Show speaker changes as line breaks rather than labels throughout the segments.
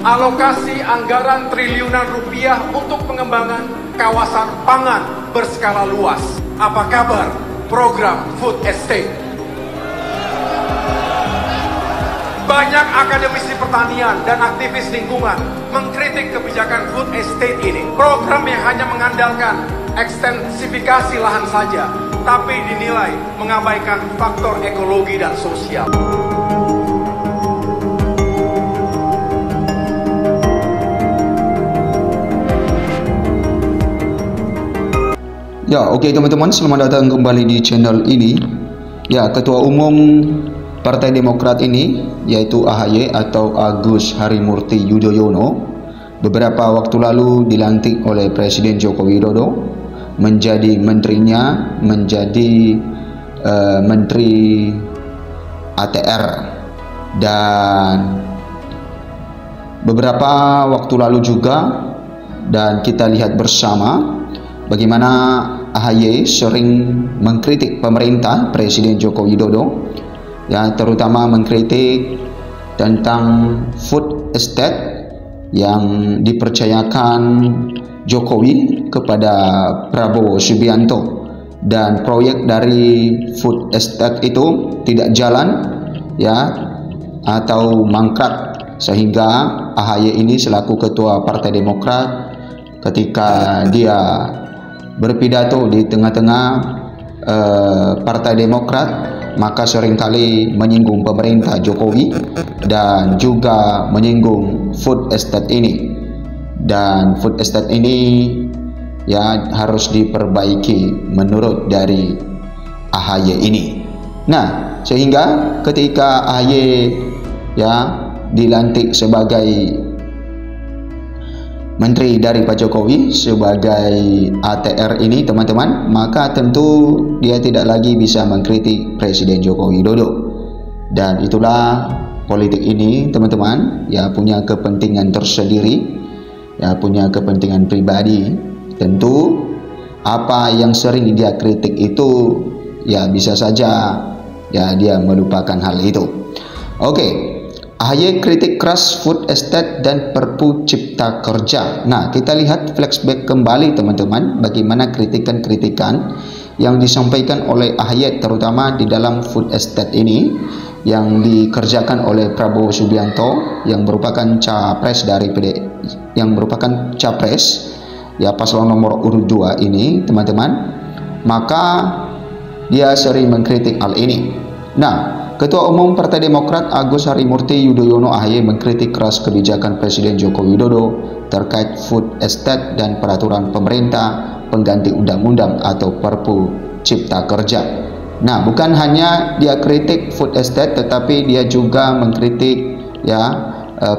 alokasi anggaran triliunan rupiah untuk pengembangan kawasan pangan berskala luas. Apa kabar program food estate? Banyak akademisi pertanian dan aktivis lingkungan mengkritik kebijakan food estate ini. Program yang hanya mengandalkan ekstensifikasi lahan saja, tapi dinilai mengabaikan faktor ekologi dan sosial.
Ya, oke teman-teman, selamat datang kembali di channel ini. Ya, Ketua Umum Partai Demokrat ini, yaitu AHY atau Agus Harimurti Yudhoyono, beberapa waktu lalu dilantik oleh Presiden Joko Widodo menjadi menterinya, menjadi Menteri ATR. Dan beberapa waktu lalu juga, dan kita lihat bersama bagaimana AHY sering mengkritik pemerintah Presiden Joko Widodo, ya, terutama mengkritik tentang food estate yang dipercayakan Jokowi kepada Prabowo Subianto, dan proyek dari food estate itu tidak jalan, ya, atau mangkrak, sehingga AHY ini selaku Ketua Partai Demokrat ketika dia berpidato di tengah-tengah Partai Demokrat, maka seringkali menyinggung pemerintah Jokowi dan juga menyinggung food estate ini. Dan food estate ini, ya, harus diperbaiki menurut dari AHY ini. Nah, sehingga ketika AHY, ya, dilantik sebagai Menteri dari Pak Jokowi, sebagai ATR ini, teman-teman, maka tentu dia tidak lagi bisa mengkritik Presiden Joko Widodo. Dan itulah politik ini, teman-teman, ya, punya kepentingan tersendiri, ya, punya kepentingan pribadi. Tentu apa yang sering dia kritik itu, ya, bisa saja, ya, dia melupakan hal itu. Oke. AHY kritik keras food estate dan Perpu Cipta Kerja. Nah, kita lihat flashback kembali, teman-teman, bagaimana kritikan-kritikan yang disampaikan oleh AHY terutama di dalam food estate ini yang dikerjakan oleh Prabowo Subianto yang merupakan capres dari yang merupakan capres, ya, paslon nomor urut 2 ini, teman-teman. Maka dia sering mengkritik hal ini. Nah, Ketua Umum Partai Demokrat Agus Harimurti Yudhoyono AHY mengkritik keras kebijakan Presiden Joko Widodo terkait food estate dan peraturan pemerintah pengganti undang-undang atau Perpu Cipta Kerja. Nah, bukan hanya dia kritik food estate, tetapi dia juga mengkritik, ya,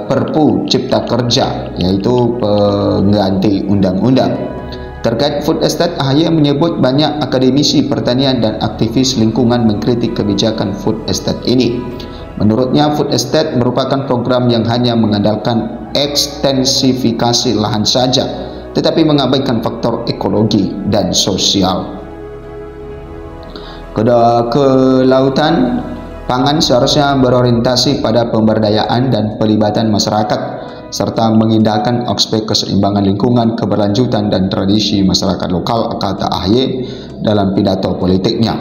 Perpu Cipta Kerja, yaitu pengganti undang-undang. Terkait food estate, AHY menyebut banyak akademisi pertanian dan aktivis lingkungan mengkritik kebijakan food estate ini. Menurutnya, food estate merupakan program yang hanya mengandalkan ekstensifikasi lahan saja, tetapi mengabaikan faktor ekologi dan sosial. Kelautan pangan seharusnya berorientasi pada pemberdayaan dan pelibatan masyarakat, serta mengindahkan aspek keseimbangan lingkungan, keberlanjutan, dan tradisi masyarakat lokal, kata AHY dalam pidato politiknya.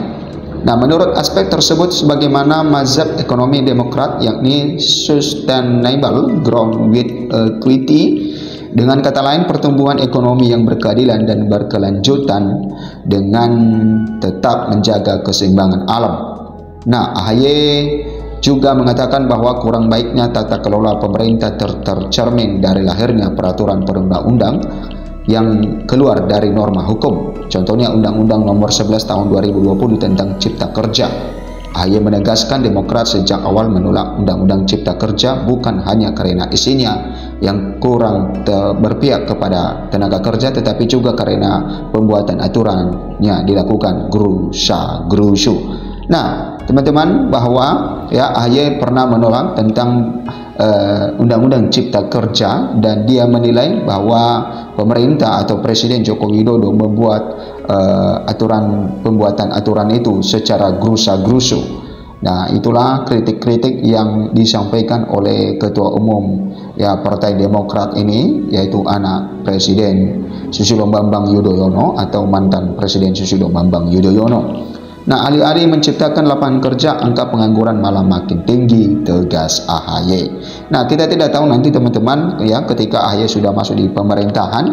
Nah, menurut aspek tersebut, sebagaimana mazhab ekonomi Demokrat, yakni sustainable growth with equity, dengan kata lain pertumbuhan ekonomi yang berkeadilan dan berkelanjutan dengan tetap menjaga keseimbangan alam. Nah, AHY juga mengatakan bahwa kurang baiknya tata kelola pemerintah tercermin dari lahirnya peraturan perundang-undang yang keluar dari norma hukum. Contohnya Undang-Undang Nomor 11 Tahun 2020 tentang Cipta Kerja. AHY menegaskan Demokrat sejak awal menolak Undang-Undang Cipta Kerja bukan hanya karena isinya yang kurang berpihak kepada tenaga kerja, tetapi juga karena pembuatan aturannya dilakukan gerusa-gerusu. Nah, teman-teman, bahwa, ya, AHY pernah menolak tentang Undang-Undang Cipta Kerja, dan dia menilai bahwa pemerintah atau Presiden Joko Widodo membuat pembuatan aturan itu secara gerusa-gerusu. Nah, itulah kritik-kritik yang disampaikan oleh Ketua Umum ya Partai Demokrat ini, yaitu anak Presiden Susilo Bambang Yudhoyono atau mantan Presiden Susilo Bambang Yudhoyono. Nah, alih-alih menciptakan lapangan kerja, angka pengangguran malah makin tinggi, tegas AHY. Nah, kita tidak tahu nanti teman-teman ya ketika AHY sudah masuk di pemerintahan,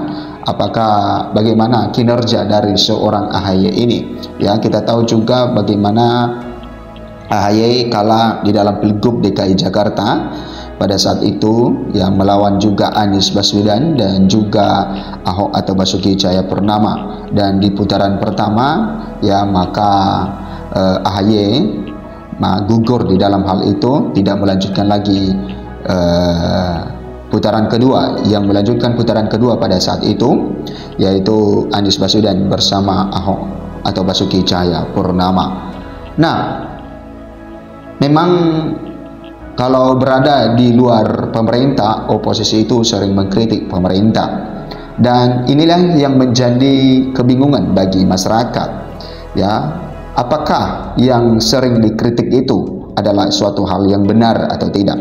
apakah bagaimana kinerja dari seorang AHY ini. Ya, kita tahu juga bagaimana AHY kala di dalam Pilgub DKI Jakarta pada saat itu yang melawan juga Anies Baswedan dan juga Ahok atau Basuki Cahayapurnama, dan di putaran pertama ya maka AHY gugur di dalam hal itu, tidak melanjutkan lagi putaran kedua. Yang melanjutkan putaran kedua pada saat itu yaitu Anies Baswedan bersama Ahok atau Basuki Cahayapurnama. Nah, memang kalau berada di luar pemerintah, oposisi itu sering mengkritik pemerintah. Dan inilah yang menjadi kebingungan bagi masyarakat. Ya, apakah yang sering dikritik itu adalah suatu hal yang benar atau tidak?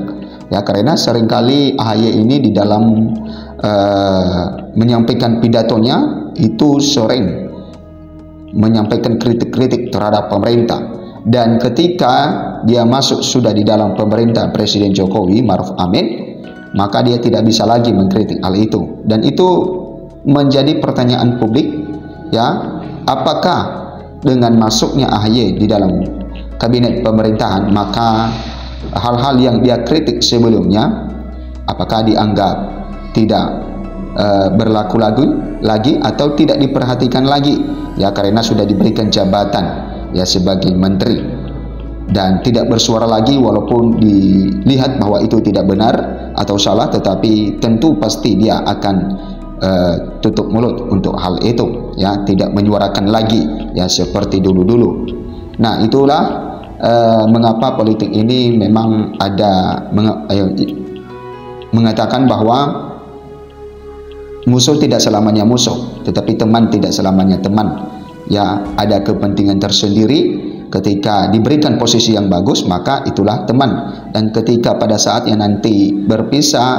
Ya, karena seringkali AHY ini di dalam menyampaikan pidatonya itu sering menyampaikan kritik-kritik terhadap pemerintah. Dan ketika dia masuk sudah di dalam pemerintah Presiden Jokowi Ma'ruf Amin, maka dia tidak bisa lagi mengkritik hal itu. Dan itu menjadi pertanyaan publik, ya, apakah dengan masuknya AHY di dalam kabinet pemerintahan, maka hal-hal yang dia kritik sebelumnya apakah dianggap tidak berlaku lagi atau tidak diperhatikan lagi, ya, karena sudah diberikan jabatan ya sebagai menteri dan tidak bersuara lagi walaupun dilihat bahwa itu tidak benar atau salah, tetapi tentu pasti dia akan tutup mulut untuk hal itu, ya, tidak menyuarakan lagi ya seperti dulu-dulu. Nah, itulah mengapa politik ini memang ada mengatakan bahwa musuh tidak selamanya musuh, tetapi teman tidak selamanya teman. Ya, ada kepentingan tersendiri. Ketika diberikan posisi yang bagus, maka itulah teman. Dan ketika pada saatnya nanti berpisah,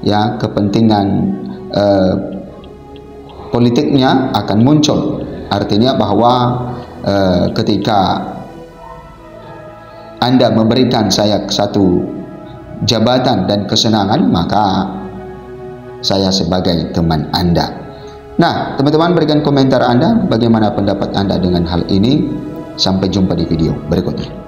ya, kepentingan politiknya akan muncul. Artinya bahwa ketika Anda memberikan saya satu jabatan dan kesenangan, maka saya sebagai teman Anda. Nah, teman-teman, berikan komentar Anda, bagaimana pendapat Anda dengan hal ini. Sampai jumpa di video berikutnya.